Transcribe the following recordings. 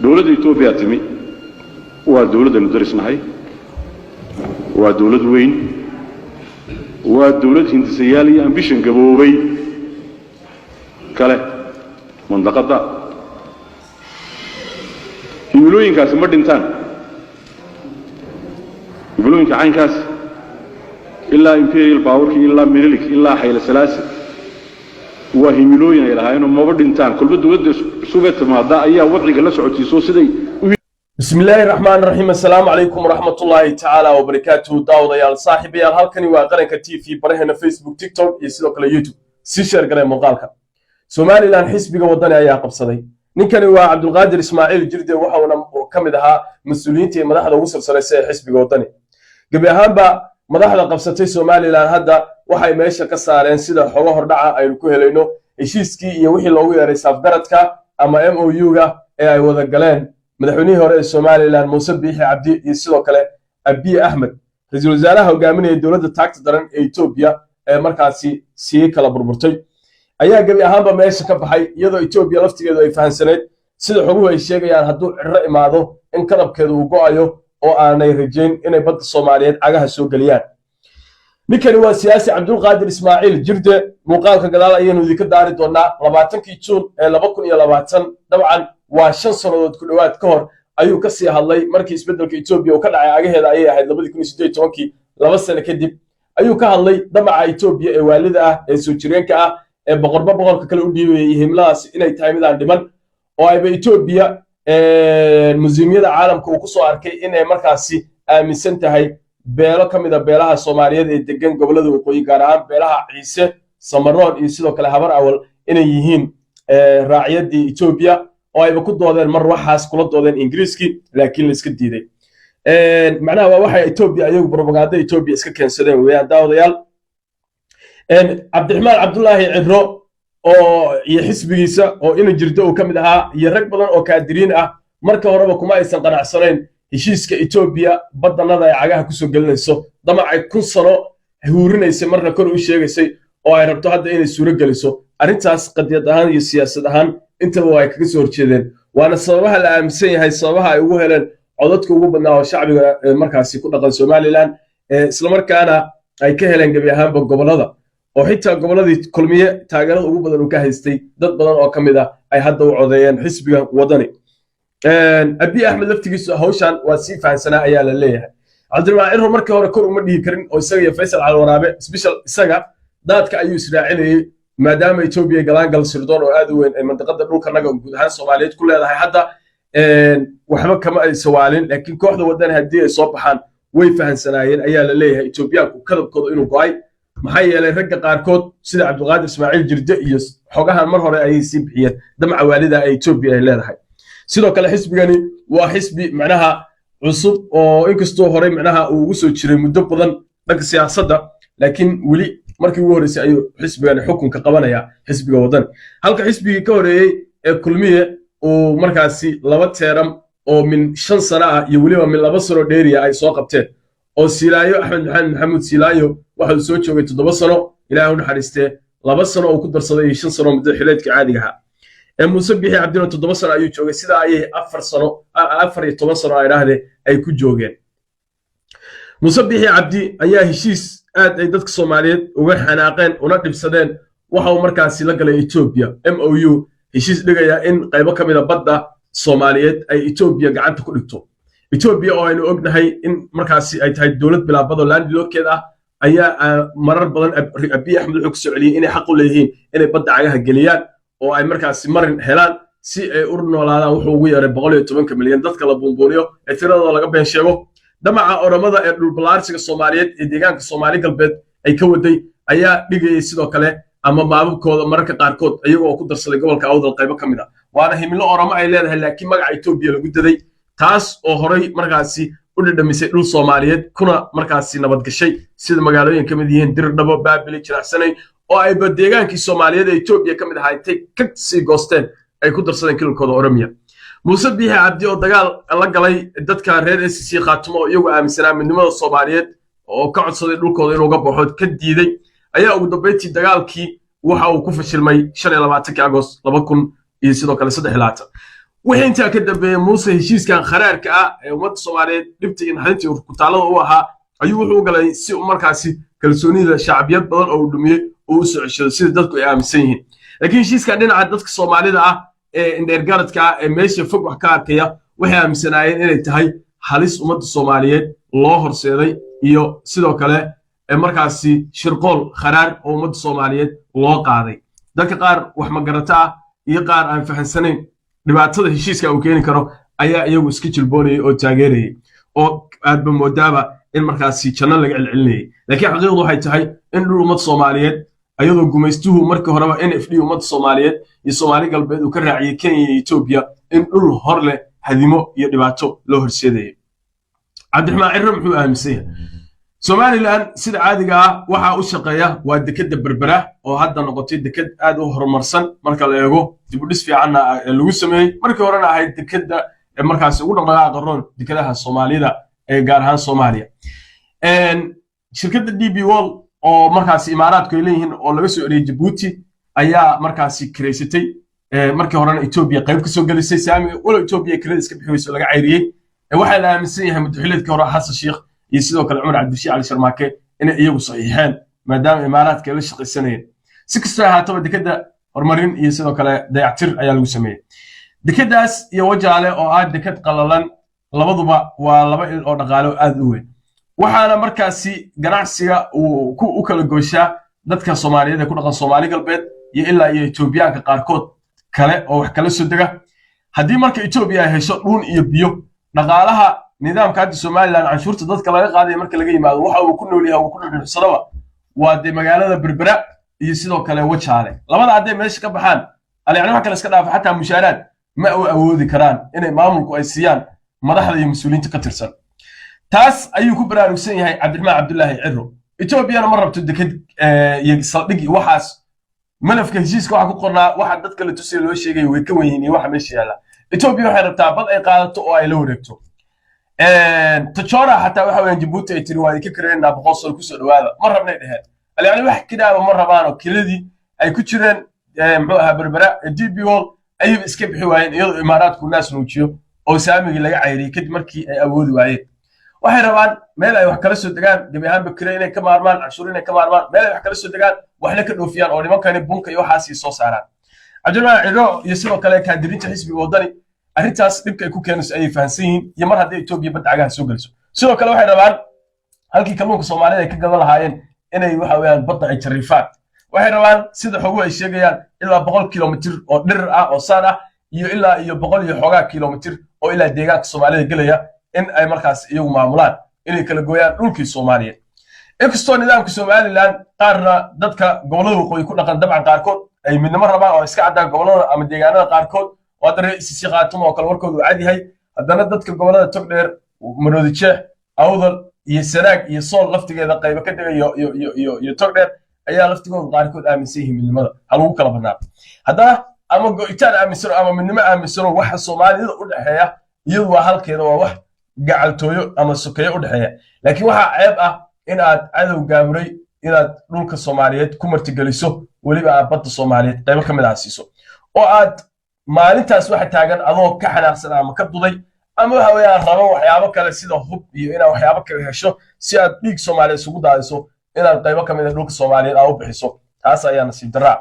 دولة إثيوبيا تمي ودولة ندرس معي ودولة وين ودولة هندسيالي أمبيشن قبوبي كله منطقة يقولون كاس مردنتان يقولون كعين كاس إلا إمبيريال باور إلا ميريلك إلا حيل سلاسل وهيميلوين إلى هاي إنه مردنتان كل بده ود سوفيت ما ضاع أيه وضعي قال سعودي سوسدي. بسم الله الرحمن الرحيم. السلام عليكم ورحمة الله تعالى وبركاته. داود يا صاحبي يا هالكني وقرن كتير في برهنا فيسبوك تيك توك يسلك على يوتيوب سيشر قرن مقالك سومالي لان حسب وطني أيها قبصدي نكني وعبد القادر إسماعيل جردي وحنا كم دها مسؤولين تي مدحض وصل سلسلة حسب وطني قبل هذا مدحض قبصتي سومالي لان هذا وحي ماشي كسرين سيدا حواه هردعة أي الكوه لينو إشيسكي يوحي لوي رئيساف قردك أما MOU أي وذا قلين مدحونيه رئيس سومالي لان موسى بيحي عبدي يسلو كله أبي أحمد رئيس الوزراء وقامين الدولة التاكت درن إثيوبيا مركزي سي كلا بربرتي أيها قبل هذا ماشي كبحي يدو إثيوبيا لفتي يدو يفهم سنة سيدا حقوق الشيء يعني هدو الرأي معه إن كلب كذا وقايو أو أنا يرجين إن يبدأ الصوماليات عجها السوق اليان نكن هو سياسي عبد القادر إسماعيل جردة مقال كجلال أيام وذيك الدار دونا لبعتن كيتشون لبكون يا لبعتن طبعا وعشان صنود كل وقت كهر أيو كسي هالله مركز بدل كإثيوبيا وكذا عجها هذا أيه هذا بدي يكون يسجل تونكي لبستنا كدب أيو كهالله دمع إثيوبيا والدها سوتشرين كأ بقرب بقول كل ودي يهملاس إن يتعامل عند من أو أي بإثيوبيا المزيمية العالم كوكسو أركي إن مركزي من سنة هاي beelo ka mid ah beelaha Soomaaliyeed ee degan gobolada waqooyi gaar ahaan beelaha Ciise Samaroon iyo sidoo kale habar awal inay yihiin raaciyadii Ethiopia oo ay ku doodeen mar waxaas kula doodeen Ingiriiski laakiin la iska diiday macnaha waa waxa Ethiopia ayagu propaganda Ethiopia iska keensadeen weeyaan daawadayaal Cabdiraxmaan Cabdullaahi Cidro oo iyo xisbigiisa oo ina jirdo oo kamid ahaa iyo rag badan oo kaadiriin ah marka horeba kuma aysan qanacsanayn heshiiska Ethiopia badanada ay cagaha ku soo galinayso damacay 1000 sano huurinaysa marna kor u sheegaysay oo ay rabto hadda inay suuro galiso arintaas qadiyad ahaan iyo siyaasad ahaan intaba way kaga soo horjeedeen waana sababaha la aaminsan yahay sababaha ay ugu heleen codadka ugu badnaa shacbiga markaasi ku dhaqan Somaliland isla markaana ay ka heleen gabi ahaanba gobolada oo xitaa goboladii kulmiye taageerada ugu badan uu ka haystay dad badan oo kamid ah ay hadda u codeeyeen xisbiga wadani أبي أحمد لفتيس هوشان وسيف عن سنة أيال الليل عبد المعين هو مركب هو كور مدي كرين أو سجى فيصل على الورابع سبيشال سجى ذات كأيو سراعي ما دام إثيوبيا جلان قال سردون وأدوين منطقة دبروك النجا وجودها الصوماليات كل هذا حتى وحنا كمان سوالين لكن كواحد ودنا هدي صباحا ويفهم سناين أيال الليل إثيوبيا وكذب كذا إنه قاي محيي لرجع قاركود سيد عبد القادر إسماعيل جرديس حقها المرة أي سبحية دمع والدها إثيوبيا اللي هاي sidoo kale xisbigani waa xisbi macnaha cusub oo inkastoo hore macnaha uu soo jiray muddo badan dhanka siyaasadda laakiin wali markii ugu horeysay ayuu xisbigani xukunka qabanaya xisbiga wadan halka xisbigii ka horeeyay ee kulmiye uu markaasi laba teeram oo min 5 sano ah iyo waliba min 2 sano dheeriya ay soo qabteen oo Silaayo Axmed Maxamuud Silaayo waxa uu soo joogay 7 sano ilaahay u naxariistee 2 sano oo ku darsaday 5 sano muddo xileedka caadiga ah موسى بيحي عبدنا تضبصنا أيو جوجي سيدا أيه 4 سنة 14 سنة أيراهده أي كو جوجين موسى بيحي عبدي أيه هشيس أي دتك الصوماليات وغير حناقين ونقلب سدين وحاو مركز لقى إثيوبيا MOU هشيس لقى إن قيبا كميدا بدأ الصوماليات أي إثيوبيا قاعد تقولكتو إثيوبيا أو إنه أقنا هاي إن مركز أي تهاي الدولة بلا بدو لاند لو كذا أيه مرر بدن أبي أحمد الحكس عليه إني حقوا ليهين إني بدأ عليها الجليان oo ay markaas marin helaan si ay u noolaadaan wuxuu ugu yaray 110 milyan dadka la buunbuuniyo ee tiradooda laga been sheego damaca oramada ee dhul balaarsiga Soomaaliyeed ee deegaanka Soomaali galbeed ay ka waday ayaa dhigay sidoo kale ama maamulkooda mararka qaarkood ayagoo ku darsaday gobolka awdal qaybo kamid ah waana himilo oramo ay leedahay laakiin magaca Itoobiya lagu daday taas oo horay markaasi u dhadhamisay dhul Soomaaliyeed kuna markaasi nabad gashay sida magaalooyin kamid yihiin Dirdhabo Baabili Jiraacsanay oo ay badeegaankii Soomaaliyeed ee Itoobiya kamid ahaa intay ka sii goosteen ay ku darsadeen kilkooda Oromiya Muuse Biixi Cabdi oo dagaal la galay dadka reer SC Khaatumo oo iyagu aaminsanaa midnimada Soomaaliyeed oo ka codsaday dhulkooda inuu ga baxo ka diiday ayaa ugu dambeeyay dagaalkii waxa uu ku fashilmay 25 Agost 2000 iyo sidoo kale 3 wixii intaa ka dambeeyay muuse heshiiskan kharaarka ah ee ummadda Soomaaliyeed dhibtay in xalintii ku taalada u ahaa ayuu wuxuu galay si markaasi kalsoonida shacbiyad badan oo dhumiyay oo u socoshay sida dadku ay aaminsan yihiin laakiin heshiiskan dhinaca dadka Soomaalida ah ee indheergaradka ah ee meesha fog wax ka arkaya waxay aaminsanaayeen inay tahay halis ummadda Soomaaliyeed loo horseeday iyo sidoo kale markaasi shirqool kharaar oo ummadda Soomaaliyeed loo qaaday dadka qaar wax ma garata iyo qaar aan fahansanayn dhibaatada heshiiska uu keeni karo ayaa iyagu iska jilboonayay oo taageerayay oo aad ba moodaaba in markaasi janno laga celcelinayay laakiin xaqiiqdu waxay tahay in dhul ummadda Soomaaliyeed ayadoo gumaystuhu markii horeba NFD ummadda Soomaaliyeed iyo Soomaali galbeed uu ka raaciyay Kenya iyo Ethiopia in dhul hor leh hadimo iyo dhibaato loo horseeday Cabdiraxmaan Cirro muxuu aaminsan yahay Somaliland sida caadiga ah waxa uu shaqeeyaa waa dekada Berbera oo hadda noqotay dekad aad u horumarsan marka la eego dib u dhis fiican lagu sameeyay markii horena ahayd dekada markaas ugu dhaqdhaqaaqa roon dekadaha Soomaalida ee gaar ahaan Soomaaliya shirkadda DP World oo markaas imaaraadku ay leeyihiin oo laga soo eriyay Djibouti ayaa markaas kireysatay markii horena Ethiopia qayb ka soo galisay saami wala Ethiopia kireys iska bixiyay laga cayriyay waxa la aaminsan yahay madaxweynaha hore Xasan Sheikh iyo sidoo kale Umar Cabdishii Ali Sharmaake in iyagu saxiixeen maadaama imaaraadka la shaqaysanayeen si kasta ha ahaataba dekada horumarin iyo sidoo kale dayactir ayaa lagu sameeyay dekadaas iyo wajaale oo ah dekad qalalan labaduba waa laba il oo dhaqaale aad u weyn waxaana markaasi ganacsiga uu u kala gooshaa dadka Soomaaliyeed ee ku dhaqan Soomaali galbeed iyo ilaa iyo Ethiopia-ka qaarkood kale oo wax kala soo daga haddii marka Ethiopia ay hesho dhuun iyo biyo dhaqaalaha nidaamka hadda Somaliland canshuurta dadka laga qaaday marka laga yimaado waxa uu ku nool yahay uu ku dhexsanawa waa de magaalada Berbera iyo sidoo kale wajaale labada aday meesha ka baxaan yani waxa kale iska dhaaf xataa mushaaraad ma awoodi karaan inay maamulku ay siiyaan madaxda iyo mas'uuliyiinta ka tirsan taas ayuu ku baraarugsan yahay Cabdiraxmaan Cabdullaahi Cirro Ethiopia ma rabto dekad iyo saldhigi waxaas malafka heshiiska waxa ku qornaa waxa dadka la tusay loo sheegay way ka weyn yihiin waxa meesha yaala Ethiopia waxay rabtaa bad ay qaadato oo ay la wareegto تجارة حتى واحد من جيبوتي تروى كيكرين نابغوصل كسر وهذا مرة من الهاد يعني واحد كده مرة بانو كلدي أي كتيرين معها بربرة الدي بيول أي إسكيب حوين يض إمارات كل ناس نوتشيو أو سامي اللي عيري كد مركي أود وعيه واحد ربان ما لا يحكي لسه دجان جميعهم بكرينة كم أرمان عشرين كم أرمان ما لا يحكي لسه دجان واحد لك الوفيان أو لما كان يبونك يوحاسي صوص عران عجلنا عرو يصيروا كلا كان دريت حسبي وضني arrintaas dhibka ay ku keenayso ay fahansiin iyo mar haddii Ethiopia bad cagaha soo galiso sidoo kale waxay rabaan halkii kalluunka Soomaalida ay ka gadan lahaayeen inay waxa weeyaan badda ay jarifaan waxay rabaan sida xogo ay sheegayaan ilaa 100 kilomitir oo dhir ah oo saan ah iyo ilaa iyo 100 iyo xogaa kilomitir oo ilaa deegaanka Soomaalida galaya in ay markaas iyagu maamulaan inay kala gooyaan dhulkii Soomaaliyeed inkastoo nidaamka Somaliland qaarna dadka gobolada waqooyi ku dhaqan dabcan qaarkood ay midnimo rabaan oo iska cadaan gobolada ama deegaanada qaarkood ودري سيقاتهم وكل وركود وعادي هاي هذا ندت كقولنا تقدر مروديشه أوضل يسرق يصول لفت كذا قيمة كده يتقدر أي لفت كذا قاركود آمن سيه من المرة هلو كلا بناب هذا أما قيتان آمن سر أما من ما آمن سر واحد صومالي يقول حياة يلوى هالكذا واحد قاعد تويو أما السكية يقول حياة لكن واحد عيب إن عدو جامري إن نولك الصوماليات كمر تجلسه ولي بقى بط الصوماليات قيمة كم العسيسو وعاد maalintaas waxa taagan adoo ka xanaaqsan ama ka duday ama waxa weeyaan rabo waxyaabo kale sida hub iyo inaad waxyaabo kale hesho si aad dhiig Soomaaliyeed isugu daadiso inaad qaybo ka mid ah dhulka Soomaaliyeed aad u bixiso taas ayaa nasiib daraa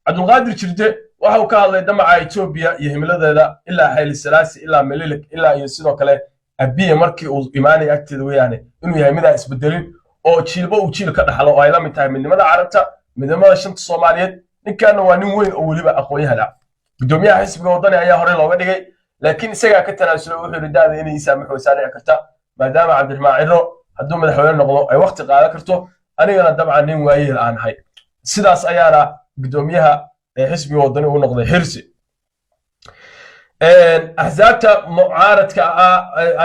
Cabdulqaadir Jirde waxa uu ka hadlay damaca Ethiopia iyo himiladeeda ilaa Haile Selassie ilaa Melik ilaa iyo sidoo kale Abiy markii uu imaanay agteeda weeyaan inuu yahay mid isbedelin oo jiilba uu jiil ka dhaxlo oo ay la mid tahay midnimada Carabta midnimada shanta Soomaaliyeed ninkan waa nin weyn oo waliba aqoon-yahan gudoomiyaha xisbiga wadani ayaa hore looga dhigay laakiin isaga ka tanaasulay wuxuu ridaada inay saamaxo saaric karta maadaama Cabdiraxmaan Cirro hadduu madaxweyne noqdo ay waqti qaadan karto anigana dabcan nin waayeel aan ahay sidaas ayaana gudoomiyaha xisbiga wadani uu noqday xirsi ahzaabta mucaaradka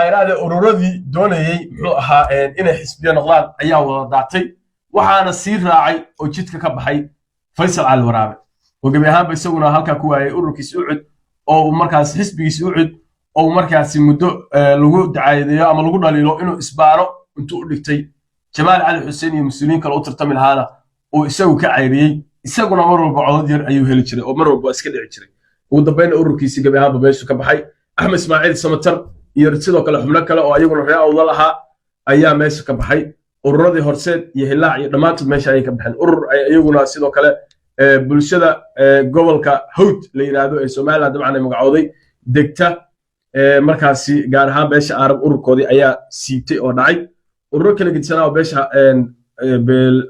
ayraade ururadii doonayay muxuu ahaa inay xisbiga noqdaan ayaa wada daatay waxaana sii raacay oo jidka ka baxay Faysal Cali Waraabe وجميعهم بيسوون هالك كواي أوركيس أعد أو مركز حسبيس أعد أو مركز مدة لوجود عادية أما لوجود عليه إنه إسباره أنتوا قلتي جمال علي الحسيني المسؤولين كانوا ترتمل هذا ويسوي كعيبي يسوون مرة بعض أيوه هالشيء أو مرة بس كده عشرة ugu dambeyn ururkiisii gabi ahaanba meeshu ka baxay axmed ismaaciil samatar iyo sidoo kale xubno kale oo ayaguna reer awdal ahaa ayaa meesha ka baxay ururadii horseed iyo hilaac iyo dhammaantood meesha ayay ka baxeen urur ay iyaguna sidoo kale bulshada gobolka hawd la yiraahdo ee Soomaaliland dabcan ay magacooday degta markaasi gaar ahaan beesha Arab ururkoodii ayaa siitay oo dhacay urur kale gidsanaa oo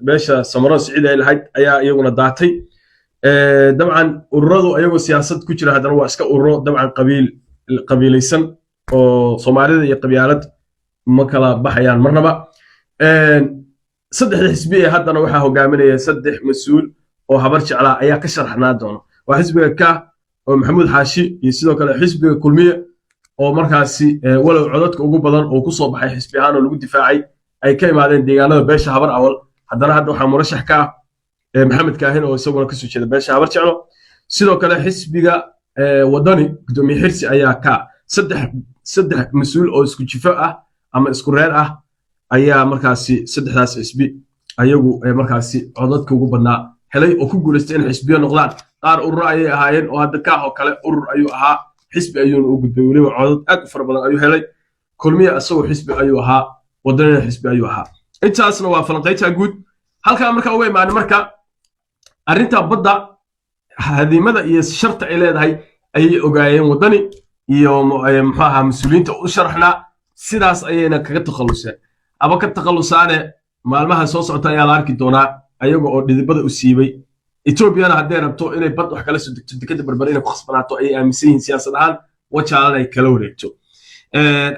beesha Samaroon Siciid ay lahayd ayaa iyaguna daatay dabcan ururadu ayagoo siyaasad ku jira haddana waa iska ururo dabcan qabiilaysan oo Soomaalida iyo qabyaalad ma kala baxayaan marnaba saddex xisbi ee haddana waxa hogaaminaya saddex mas'uul oo habar jeclaa ayaa ka sharaxnaa doona waa xisbiga ka oo Maxamuud Xaashi iyo sidoo kale xisbiga kulmiye oo markaasi walow codadka ugu badan oo ku soo baxay xisbi ahaan oo lagu difaacay ay ka imaadeen deegaanada beesha habar awal haddana hadda waxa murashax ka Maxamed Kaahin oo isaguna ka soo jeeda beesha habar jeclo sidoo kale xisbiga wadani gudoomiye xirsi ayaa ka saddex mas'uul oo isku jifo ah ama isku reer ah ayaa markaasi saddexdaas xisbi ayagu markaasi codadka ugu badnaa helay oo ku guuleystay in xisbiyo noqdaan qaar urur ayay ahaayeen oo hadda ka oo kale urur ayuu ahaa xisbi ayuu u gudbay waliba codad aad u fara badan ayuu helay kulmiye asagoo xisbi ayuu ahaa wadana xisbi ayuu ahaa intaasna waa falanqaynta guud halka marka ugu imaan marka arinta badda hadimada iyo sharta ay leedahay ay ogaayeen wadani iyo maxaa mas'uuliyiinta u sharaxna sidaas ayayna kaga takhaluseen aba ka takhalusaane maalmaha soo socota ayaa la arki doonaa ayaga oo dhidibada u siibay Ethiopiana haddii rabto inay bad wax kala soo degto dekada barbar inay ku khasbanaato ay aaminsan yihiin siyaasad ahaan wajaalan ay kala wareegto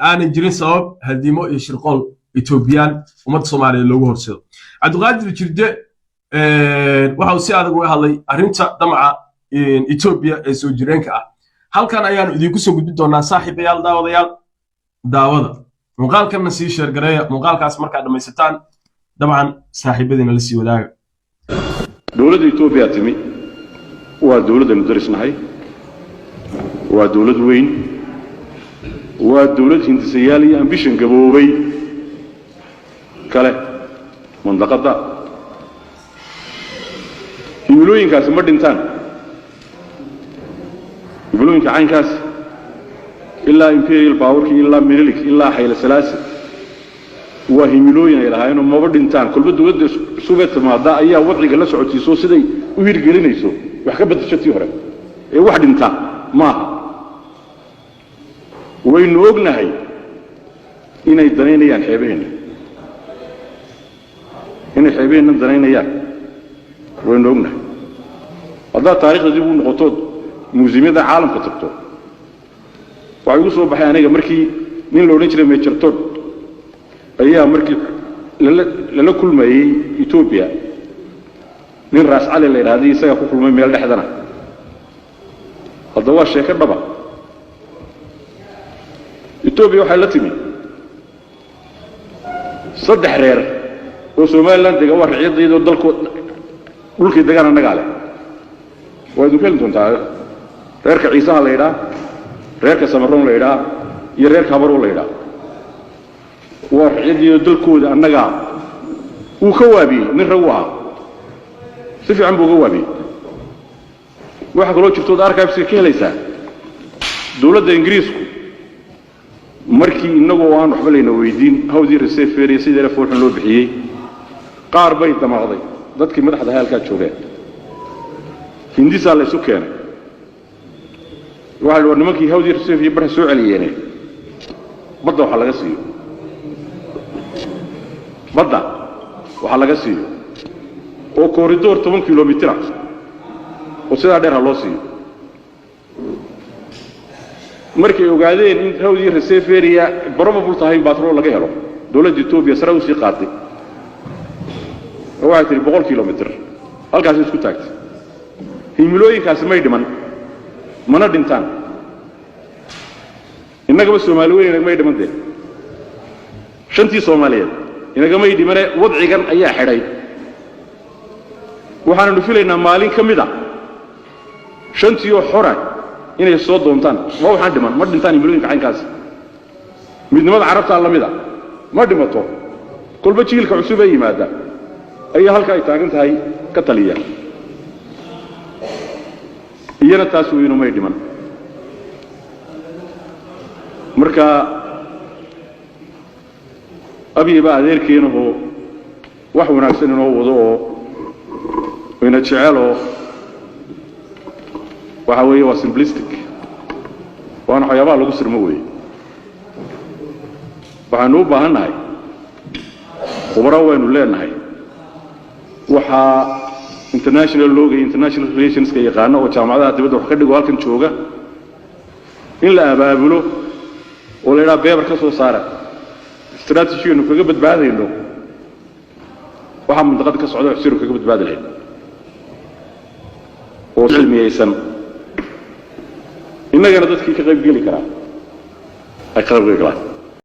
aanan jirin sabab hadimo iyo shirqool Ethiopian umad Soomaaliyeed loogu horseedo Cabdiqaadir Jirde waxa uu si adag uga hadlay arrinta damaca Ethiopia ee soo jireenka ah halkan ayaan idinku soo gudbin doonaa saaxiibayaal daawada muuqaalkan si share gareeya muuqaalkaas markaa dhamaysataan dabcan saaxiibadina la sii wadaaga dawladda Ethiopia timi waa dawladda mudarisnahay waa dawlad weyn waa dawlad hindisayaal iyo ambition gaboobay kale mandaqada himilooyinkaas ma dhintaan himilooyinka caynkaas ilaa imperial power ilaa Menelik ilaa Haile Selassie waa himilooyin ay lahaayeen ma dhintaan kulba dawladda Soviet maada ayaa wadciga la socotiiso siday u hirgelinayso wax ka badashatii hore ee wax dhinta ma waynu ognahay inay daneynayaan xeebaheena inay xeebaheena daneynayaan waynu ognahay hadda taariikhda dib u noqoto muusiyada caalamka tagto waxay ugu soo baxay aniga markii nin la oran jiray Major Todd ayaa markii la kulmayay Ethiopia nin raas cali la yiraahdo isaga ku kulmay meel dhexdana hadda waa sheeko dhaba Ethiopia waxay la timi saddex reer oo Soomaaliland degan waa riciyadaydo dhulkii degan anaga leh way u kala doontaa reerka Ciisaha la yiraahdo reerka Samaroon la yiraahdo iyo reerka Habaroon la yiraahdo waa riciyadaydo dalkooda anaga uu ka waabiyay nin rawaha si fiican buu uga waabiyay waxa kaloo jirto archives ka helaysaa dawladda Ingiriisku markii inagoo aan waxba leena weydiin hawdii reserve area sidii foolxan loo bixiyay qaar bay damaqday dadkii madaxda halka joogay hindisa la isu keenay waxa loo nimankii hawdii reserve bar soo celiyeen badda waxa laga siiyo badda waxa laga siiyo oo koridor 10 kilomitir oo sida dheer loo siiyo markay ogaadeen in hawdii reserve area probable tahay batrool laga helo dawladda Ethiopia sare u sii qaatay waxay tiri 100 kilomitir halkaas isku taagtay himilooyinkaas may dhiman mana dhintaan inaga Soomaaliyeed may dhimantay shantii Soomaaliyeed inaga may dhimane wadcigan ayaa xidhay waxaanu filaynaa maalin kamida shantii oo xora inay soo doontaan waxaan dhiman ma dhintaan himilooyinka caynkaas midnimada carabta la mida ma dhimato kulba jiilka cusub ay yimaada ayaa halka ay taagan tahay ka taliya iyana taas weynu may dhiman marka abiy baa adeerkeenahu wax wanaagsan inoo wado oo ina jecelo waxa weeye waa simplistic waana waxyaabaha lagu sirmo weeye waxaanu u baahannahay khubaro waynu leenahay waxa international law iyo international relations ka yaqaan oo jaamacadaha dibadda wax ka dhigo halkan jooga in la abaabulo oo la yiraahdo beebar ka soo saara استراتيجية كجبت بعد إنه واحد من دقات كسعودة يصيروا كجبت بعد الحين وسلمي يسن إنك أنا ضدك كغيب جيلي كلام أي خرب جيلي كلام